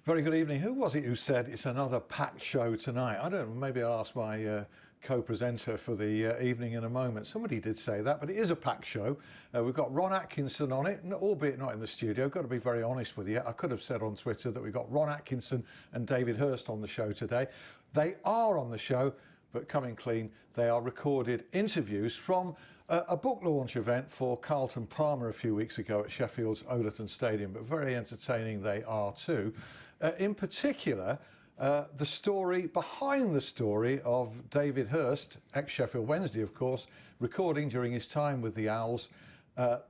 Very good evening. Who was it who said it's another packed show tonight? I don't know, maybe I'll ask my co-presenter for the evening in a moment. Somebody did say that, but it is a packed show. We've got Ron Atkinson on it, albeit not in the studio. Got to be very honest with you. I could have said on Twitter that we've got Ron Atkinson and David Hirst on the show today. They are on the show, but coming clean, they are recorded interviews from a book launch event for Carlton Palmer a few weeks ago at Sheffield's Overton Stadium, but very entertaining they are too. In particular, the story behind the story of David Hirst, ex-Sheffield Wednesday of course, recording during his time with the Owls,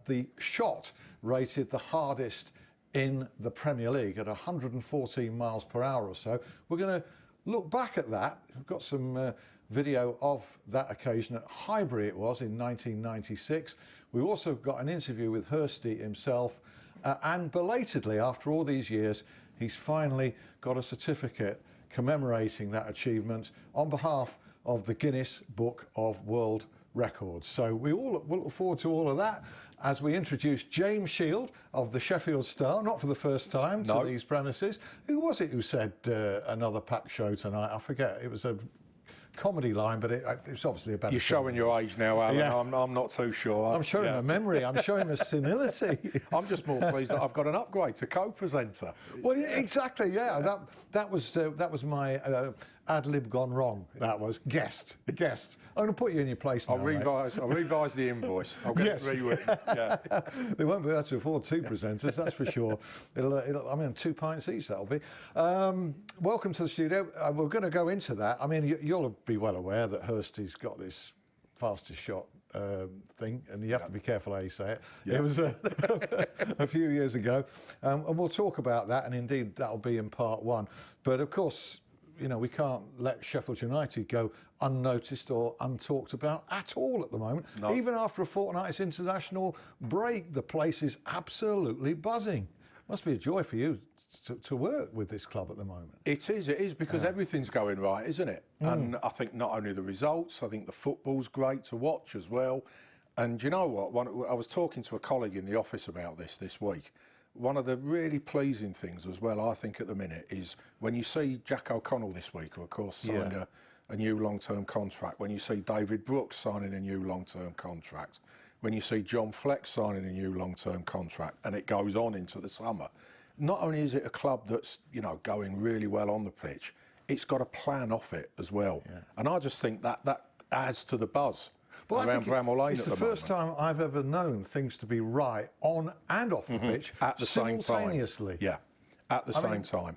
the shot rated the hardest in the Premier League at 114 miles per hour or so. We're going to look back at that. We've got some video of that occasion at Highbury it was in 1996. We've also got an interview with Hirsty himself, and belatedly after all these years he's finally got a certificate commemorating that achievement on behalf of the Guinness Book of World Records. So we'll look forward to all of that as we introduce James Shield of the Sheffield Star, not for the first time, to these premises. Who was it who said another packed show tonight? I forget. It was a comedy line, but it's obviously a better. You're showing your age now, Alan. Yeah. I'm not too sure. I'm showing my memory. I'm showing my senility. I'm just more pleased that I've got an upgrade to co-presenter. Well, yeah, exactly. Yeah, that was my ad lib gone wrong. That was guest. I'm going to put you in your place now. I'll revise the invoice. I'll get it rewritten. Yeah. They won't be able to afford two presenters, that's for sure. I mean, 2 pints each, that'll be. Welcome to the studio. We're going to go into that. I mean, you'll be well aware that Hirsty's got this fastest shot thing, and you have to be careful how you say it. It was a few years ago, and we'll talk about that, and indeed that'll be in part one. But of course, you know, we can't let Sheffield United go unnoticed or untalked about at all at the moment. No. Even after a fortnight's international break, the place is absolutely buzzing. Must be a joy for you to work with this club at the moment. It is because everything's going right, isn't it? And I think not only the results, I think the football's great to watch as well. And you know what? I was talking to a colleague in the office about this week. One of the really pleasing things as well, I think, at the minute is when you see Jack O'Connell this week, who of course signed a new long-term contract, when you see David Brooks signing a new long-term contract, when you see John Fleck signing a new long-term contract, and it goes on into the summer. Not only is it a club that's, you know, going really well on the pitch, it's got a plan off it as well. Yeah. And I just think that adds to the buzz. Well, around Bramall Lane it's the first time I've ever known things to be right on and off the pitch at the same time. Simultaneously. Yeah, at the same time.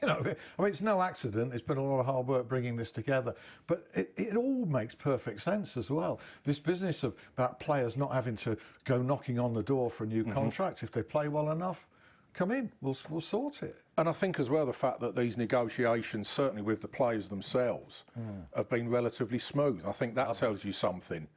You know, I mean, it's no accident. It's been a lot of hard work bringing this together, but it all makes perfect sense as well. This business about players not having to go knocking on the door for a new contract if they play well enough. Come in, we'll sort it. And I think as well the fact that these negotiations, certainly with the players themselves, have been relatively smooth. I think that tells you something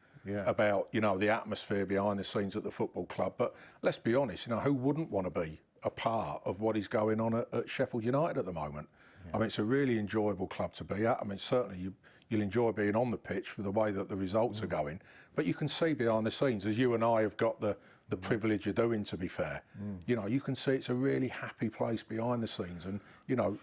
about, you know, the atmosphere behind the scenes at the football club. But let's be honest, you know, who wouldn't want to be a part of what is going on at Sheffield United at the moment? I mean, it's a really enjoyable club to be at. I mean, certainly you'll enjoy being on the pitch with the way that the results are going. But you can see behind the scenes, as you and I have got the privilege of doing, to be fair, you know, you can see it's a really happy place behind the scenes. And, you know,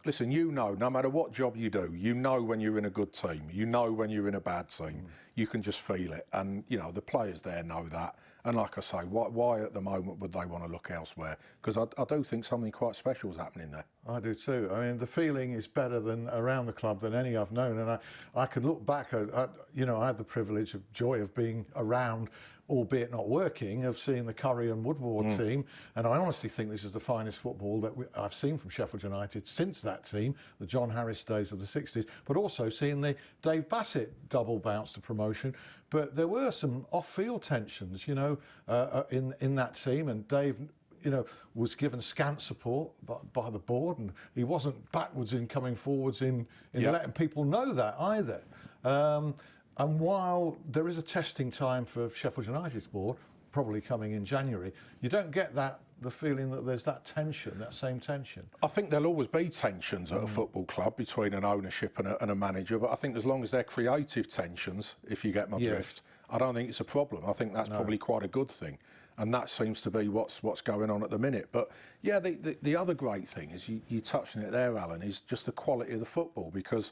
listen, you know, no matter what job you do, you know when you're in a good team, you know when you're in a bad team, you can just feel it. And, you know, the players there know that. And like I say, why at the moment would they want to look elsewhere? Because I do think something quite special is happening there. I do too. I mean, the feeling is better than around the club than any I've known. And I can look back, you know, I had the privilege of joy of being around, albeit not working, of seeing the Curry and Woodward team. And I honestly think this is the finest football that I've seen from Sheffield United since that team, the John Harris days of the 60s, but also seeing the Dave Bassett double bounce to promotion. But there were some off-field tensions, you know, in that team, and Dave, you know, was given scant support by the board, and he wasn't backwards in coming forwards in letting people know that either. And while there is a testing time for Sheffield United's board, probably coming in January, you don't get the feeling that there's that tension, that same tension. I think there'll always be tensions at a football club between an ownership and a manager, but I think as long as they're creative tensions, if you get my drift, I don't think it's a problem. I think that's probably quite a good thing. And that seems to be what's going on at the minute. But yeah, the other great thing is you touched on it there, Alan, is just the quality of the football. Because,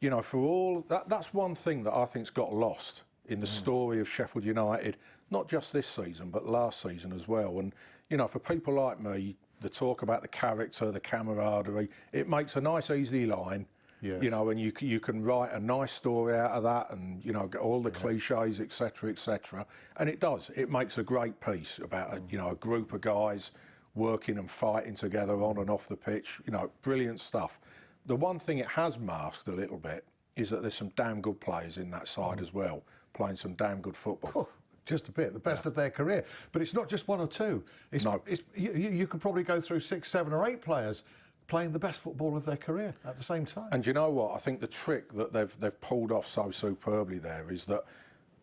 you know, for all that's one thing that I think's got lost in the story of Sheffield United, not just this season but last season as well. And you know, for people like me, the talk about the character, the camaraderie, it makes a nice easy line. Yes. You know, and you can write a nice story out of that, and you know, get all the cliches, etc., etc. And it does. It makes a great piece about a group of guys working and fighting together on and off the pitch. You know, brilliant stuff. The one thing it has masked a little bit is that there's some damn good players in that side as well, playing some damn good football. Oh, just a bit, the best of their career. But it's not just one or two. You can probably go through 6, 7 or 8 players playing the best football of their career at the same time. And you know what? I think the trick that they've pulled off so superbly there is that,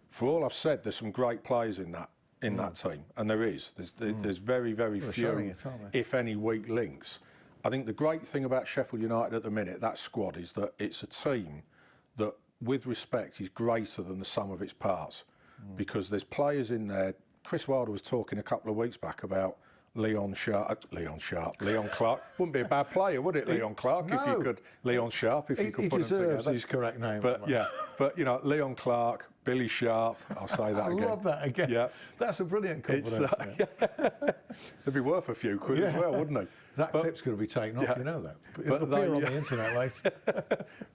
for all I've said, there's some great players in that team, and there's very, very few, if any, weak links. I think the great thing about Sheffield United at the minute, that squad, is that it's a team that, with respect, is greater than the sum of its parts, because there's players in there. Chris Wilder was talking a couple of weeks back about Leon Clark. Wouldn't be a bad player, would it, Leon Clark? No. If you could, Leon Sharp, if you could put them together. He deserves his correct name. But you know, Leon Clark, Billy Sharp. I'll say that again. I love that again. Yeah, that's a brilliant compliment. They'd be worth a few quid as well, wouldn't they? That clip's going to be taken off, you know that. It'll appear on the internet later.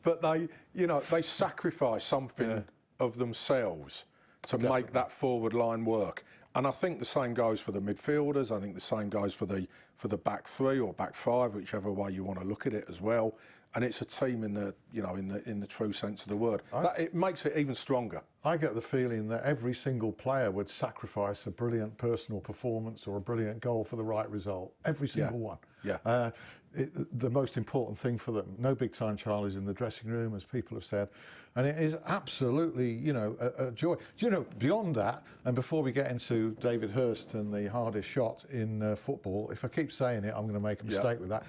But they sacrifice something of themselves to make that forward line work. And I think the same goes for the midfielders. I think the same goes for the back 3 or back 5, whichever way you want to look at it as well. And it's a team in the true sense of the word. It makes it even stronger. I get the feeling that every single player would sacrifice a brilliant personal performance or a brilliant goal for the right result. Every single one. Yeah. The most important thing for them. No big time Charlies in the dressing room, as people have said. And it is absolutely, a joy. Do you know, beyond that, and before we get into David Hirst and the hardest shot in football, if I keep saying it, I'm going to make a mistake with that,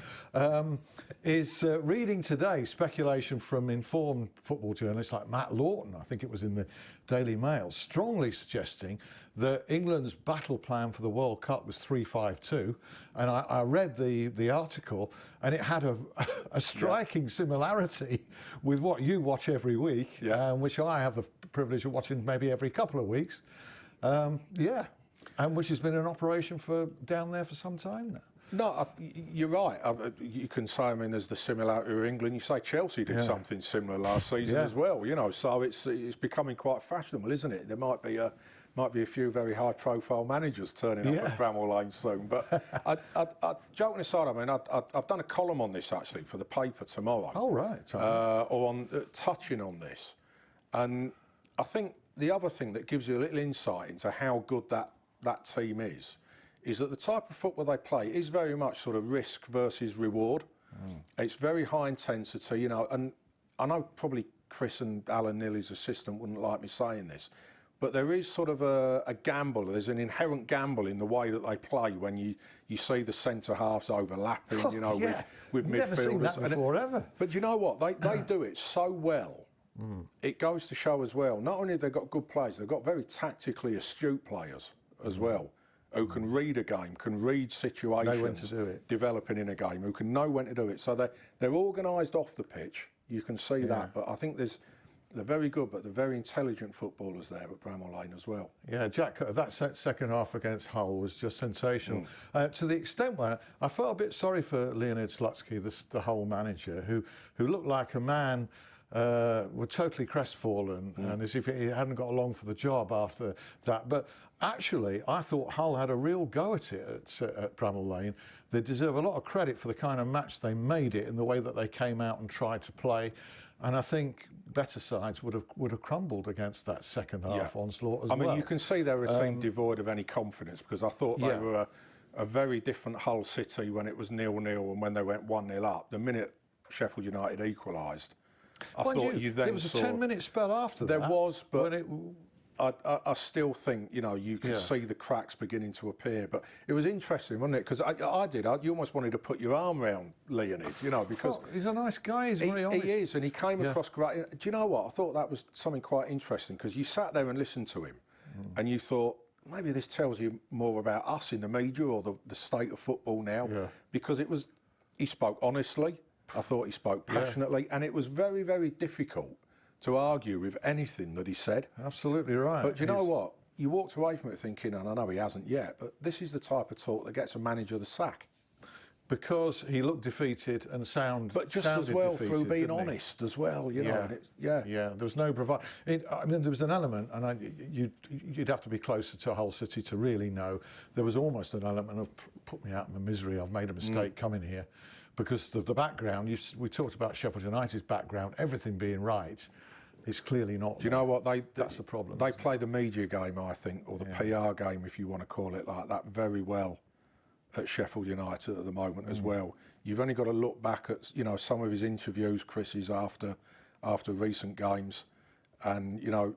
is reading today speculation from informed football journalists like Matt Lawton, I think it was in the Daily Mail, strongly suggesting that England's battle plan for the World Cup was 3-5-2, and I read the article, and it had a striking similarity with what you watch every week, which I have the privilege of watching maybe every couple of weeks, and which has been in operation down there for some time now. No, you're right. You can say, there's the similarity with England. You say Chelsea did something similar last season as well. So it's becoming quite fashionable, isn't it? There might be a few very high-profile managers turning up at Bramall Lane soon. But joking aside, I've done a column on this actually for the paper tomorrow. Oh right. Or on touching on this, and I think the other thing that gives you a little insight into how good that team is that the type of football they play is very much sort of risk versus reward. It's very high intensity, and I know probably Chris and Alan Nilly's assistant wouldn't like me saying this, but there is sort of a gamble. There's an inherent gamble in the way that they play when you see the centre halves overlapping, with midfielders. Never seen that before, ever. But you know what? They do it so well. It goes to show as well. Not only have they got good players, they've got very tactically astute players as well, who can read a game, can read situations, know when to do it. Developing in a game, who can know when to do it. So they're organised off the pitch. You can see that. But I think they're very good, but they're very intelligent footballers there at Bramall Lane as well. Yeah, Jack, that second half against Hull was just sensational. To the extent where I felt a bit sorry for Leonid Slutsky, the Hull manager, who looked like a man were totally crestfallen and as if he hadn't got along for the job after that. But actually, I thought Hull had a real go at it at Bramall Lane. They deserve a lot of credit for the kind of match they made it in the way that they came out and tried to play. And I think better sides would have crumbled against that second half onslaught as well. You can see they're a team devoid of any confidence, because I thought they were a very different Hull City when it was 0-0 and when they went 1-0 up. The minute Sheffield United equalised, I thought you then there was a 10-minute spell after that. There was, but I still think, you know, you could see the cracks beginning to appear. But it was interesting, wasn't it? Because you almost wanted to put your arm around Leonid, you know, because... he's a nice guy, he's very honest. He is, and he came across great. Do you know what? I thought that was something quite interesting, because you sat there and listened to him, and you thought, maybe this tells you more about us in the media or the state of football now, because he spoke honestly, I thought he spoke passionately, and it was very, very difficult to argue with anything that he said. Absolutely right. But do you know what? You walked away from it thinking, and I know he hasn't yet, but this is the type of talk that gets a manager the sack. Because he looked defeated and but just as well defeated, through being honest as well, you know. And there was no bravado. I mean, there was an element, and you'd have to be closer to Hull City to really know. There was almost an element of put me out of my misery. I've made a mistake coming here, because the background. We talked about Sheffield United's background, everything being right. It's clearly not. Do you know what that's the problem? They play the media game, I think, or the PR game, if you want to call it like that, very well at Sheffield United at the moment as well. You've only got to look back at, you know, some of his interviews, Chris's, after recent games, and, you know,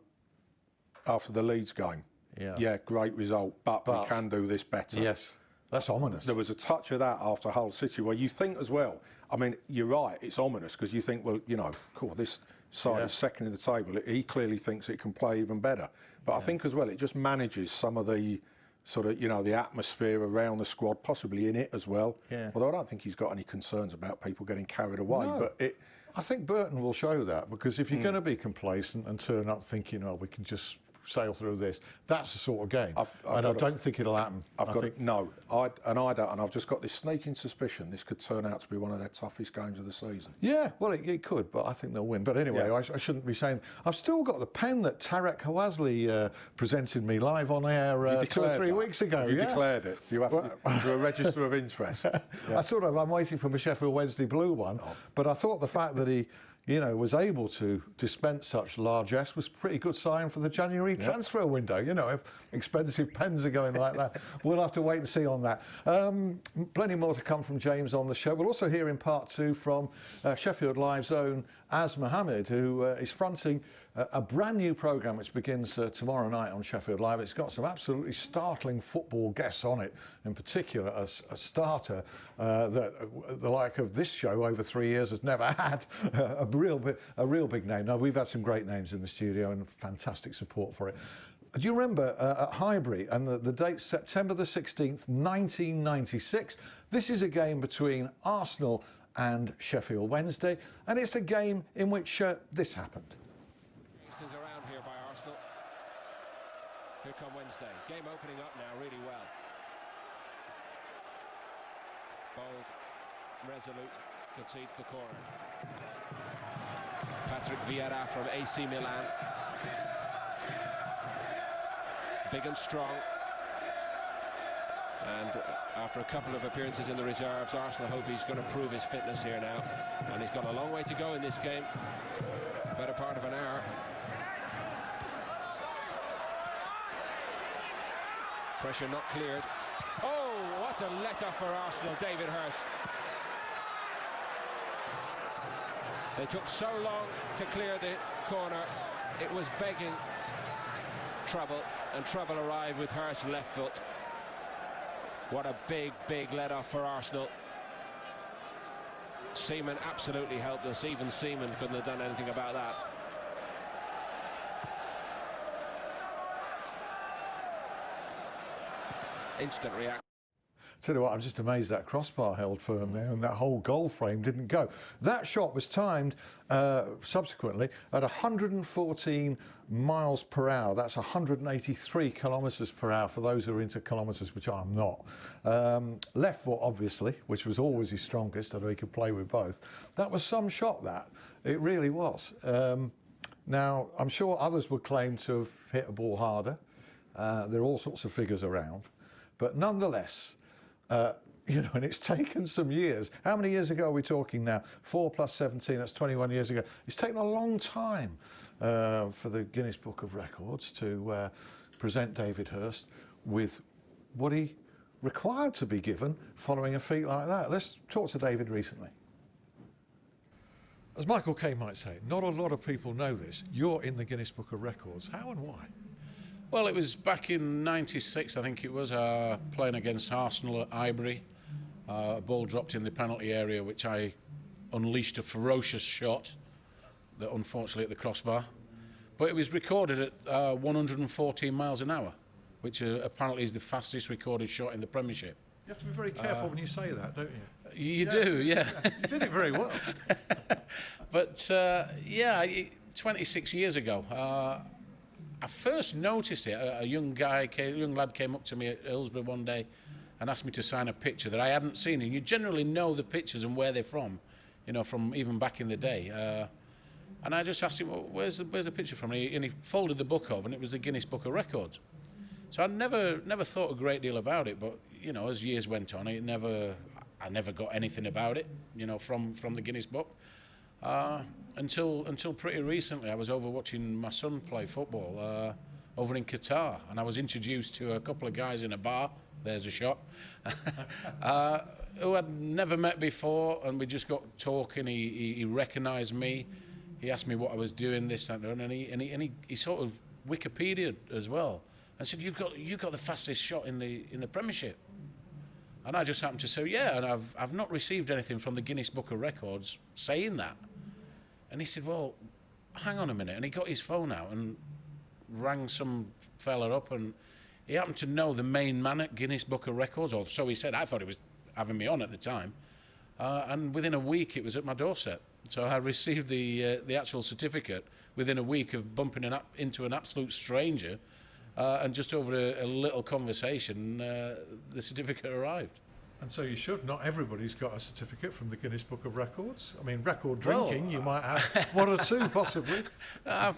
after the Leeds game. Yeah, great result, but we can do this better. Yes, that's ominous. There was a touch of that after Hull City, where you think as well, I mean, you're right, it's ominous, because you think, well, you know, cool, this side is second in the table. He clearly thinks it can play even better. But I think as well, it just manages some of the sort of, you know, the atmosphere around the squad, possibly in it as well. Although I don't think he's got any concerns about people getting carried away. No. But I think Burton will show that, because if you're going to be complacent and turn up thinking, oh, we can just sail through this, that's the sort of game. I don't think it'll happen. I don't, and I've just got this sneaking suspicion this could turn out to be one of their toughest games of the season. Yeah, well, it could, but I think they'll win. But anyway, I shouldn't be saying. I've still got the pen that Tarek Hawazli presented me live on air 2 or 3 weeks ago. You declared it. You have to do a register of interest. I'm waiting for my Sheffield Wednesday blue one, but I thought the fact that he, you know, was able to dispense such largesse was a pretty good sign for the January transfer window. You know, if expensive pens are going like that, we'll have to wait and see on that. Plenty more to come from James on the show. We'll also hear in part 2 from Sheffield Live's own Az Mohammed, who is fronting a brand new programme which begins tomorrow night on Sheffield Live. It's got some absolutely startling football guests on it, in particular a starter that the like of this show over 3 years has never had, a real big name. Now, we've had some great names in the studio and fantastic support for it. Do you remember at Highbury, and the date September the 16th, 1996? This is a game between Arsenal and Sheffield Wednesday, and it's a game in which this happened. Things around here by Arsenal. Here come Wednesday. Game opening up now really well. Bold, resolute, concedes the corner. Patrick Vieira from AC Milan. Big and strong. And after a couple of appearances in the reserves, Arsenal hope he's going to prove his fitness here now. And he's got a long way to go in this game. Better part of an hour. Pressure not cleared. Oh, what a let-off for Arsenal, David Hirst. They took so long to clear the corner. It was begging trouble, and trouble arrived with Hirst's left foot. What a big let-off for Arsenal. Seaman absolutely helpless. Even Seaman couldn't have done anything about that. Instant reaction. Tell you what, I'm just amazed that crossbar held firm there and that whole goal frame didn't go. That shot was timed subsequently at 114 miles per hour. That's 183 kilometres per hour for those who are into kilometres, which I'm not. Left foot, obviously, which was always his strongest, although he could play with both. That was some shot, that. It really was. Now, I'm sure others would claim to have hit a ball harder. There are all sorts of figures around. But nonetheless, you know, and it's taken some years. How many years ago are we talking now? 4 plus 17, that's 21 years ago. It's taken a long time for the Guinness Book of Records to present David Hirst with what he required to be given following a feat like that. Let's talk to David recently. As Michael Kay might say, not a lot of people know this. You're in the Guinness Book of Records. How and why? Well, it was back in '96, I think it was, playing against Arsenal at Highbury. A ball dropped in the penalty area, which I unleashed a ferocious shot that unfortunately hit the crossbar. But it was recorded at 114 miles an hour, which apparently is the fastest recorded shot in the Premiership. You have to be very careful when you say that, don't you? You do, yeah. You did it very well. But 26 years ago, I first noticed it. A young lad came up to me at Hillsborough one day and asked me to sign a picture that I hadn't seen. And you generally know the pictures and where they're from, you know, from even back in the day. And I just asked him, well, where's the picture from? And he folded the book over, and it was the Guinness Book of Records. So I never thought a great deal about it, but you know, as years went on, I never got anything about it, you know, from the Guinness Book. Until pretty recently, I was over watching my son play football over in Qatar, and I was introduced to a couple of guys in a bar. There's a shot. Who I'd never met before, and we just got talking. He recognised me. He asked me what I was doing, this, that, and he sort of Wikipedia'd as well, and said, "You've got the fastest shot in the Premiership." And I just happened to say, "Yeah," and I've not received anything from the Guinness Book of Records saying that. And he said, "Well, hang on a minute," and he got his phone out and rang some fella up, and he happened to know the main man at Guinness Book of Records, or so he said. I thought he was having me on at the time, and within a week it was at my doorstep. So I received the actual certificate within a week of bumping into an absolute stranger, and just over a little conversation, the certificate arrived. And so you should. Not everybody's got a certificate from the Guinness Book of Records. I mean, record drinking, you might have one or two, possibly. I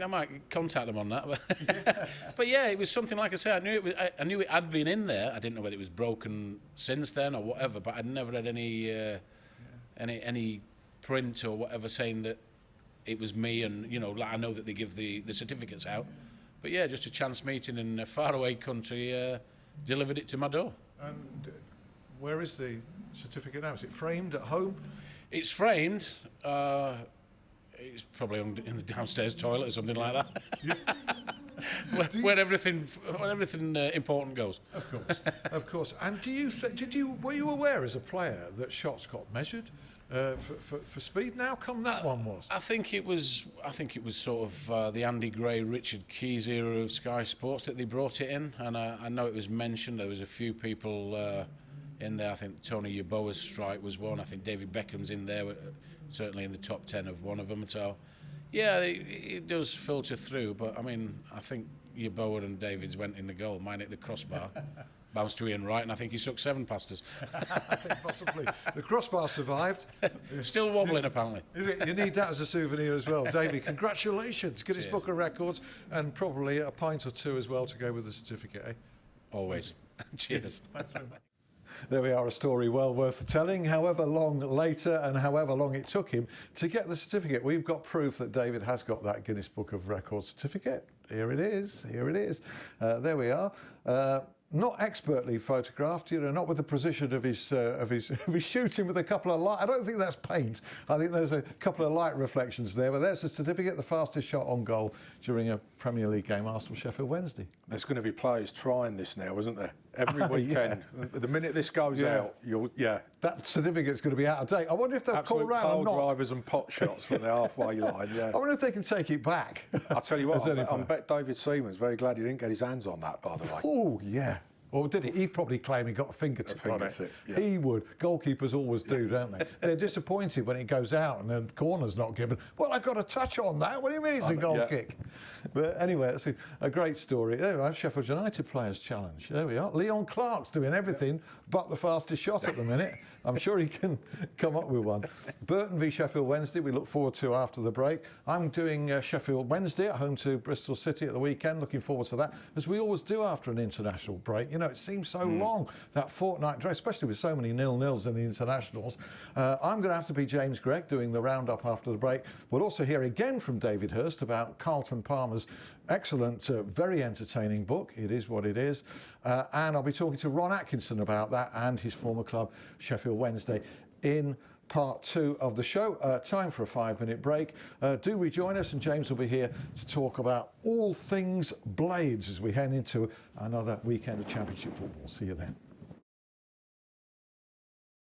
might contact them on that. But yeah, it was something, like I say, I knew it had been in there. I didn't know whether it was broken since then or whatever, but I'd never had any print or whatever saying that it was me. And, you know, like I know that they give the certificates out. But yeah, just a chance meeting in a faraway country delivered it to my door. And where is the certificate now? Is it framed at home? It's framed. It's probably in the downstairs toilet or something like that. where everything important goes. Of course, of course. And were you aware as a player that shots got measured for speed? And how come that one was? I think it was sort of the Andy Gray, Richard Keys era of Sky Sports that they brought it in, and I know it was mentioned. There was a few people in there. I think Tony Yeboah's strike was one. I think David Beckham's in there, certainly in the top 10 of one of them. So, yeah, it does filter through. But I mean, I think Yeboah and David's went in the goal. Mine hit the crossbar, bounced to Ian Wright, and I think he took 7 past us. I think possibly the crossbar survived. Still wobbling, apparently. Is it? You need that as a souvenir as well, David. Congratulations, Guinness Book of Records, and probably a pint or two as well to go with the certificate. Eh? Always. Cheers. Thanks very much. There we are, a story well worth telling, however long later and however long it took him to get the certificate. We've got proof that David has got that Guinness Book of Records certificate. Here it is, here it is. There we are. Not expertly photographed, you know, not with the precision of his shooting with a couple of light. I don't think that's paint. I think there's a couple of light reflections there. But there's the certificate, the fastest shot on goal during a Premier League game, Arsenal Sheffield Wednesday. There's going to be players trying this now, isn't there? Every weekend. The minute this goes out, that certificate's going to be out of date. I wonder if they'll call around pole or not. drivers and pot shots from the halfway line. Yeah. I wonder if they can take it back. I'll tell you what. I bet David Seaman's very glad he didn't get his hands on that, by the way. Oh yeah. Or did he? He'd probably claim he got a fingertip on it. Yeah. He would. Goalkeepers always do, don't they? They're disappointed when it goes out and the corner's not given. Well, I got a touch on that. What do you mean it's a goal kick? But anyway, it's a great story. There we are, Sheffield United Players Challenge. There we are. Leon Clark's doing everything but the fastest shot at the minute. I'm sure he can come up with one. Burton v Sheffield Wednesday, we look forward to after the break. I'm doing Sheffield Wednesday at home to Bristol City at the weekend. Looking forward to that, as we always do after an international break. You know, it seems so long, that fortnight drive, especially with so many 0-0s in the internationals. I'm going to have to be James Gregg doing the roundup after the break. We'll also hear again from David Hirst about Carlton Palmer's excellent, very entertaining book. It is what it is. And I'll be talking to Ron Atkinson about that and his former club, Sheffield Wednesday, in part 2 of the show. Time for a 5-minute break. Do rejoin us, and James will be here to talk about all things Blades as we head into another weekend of Championship football. See you then.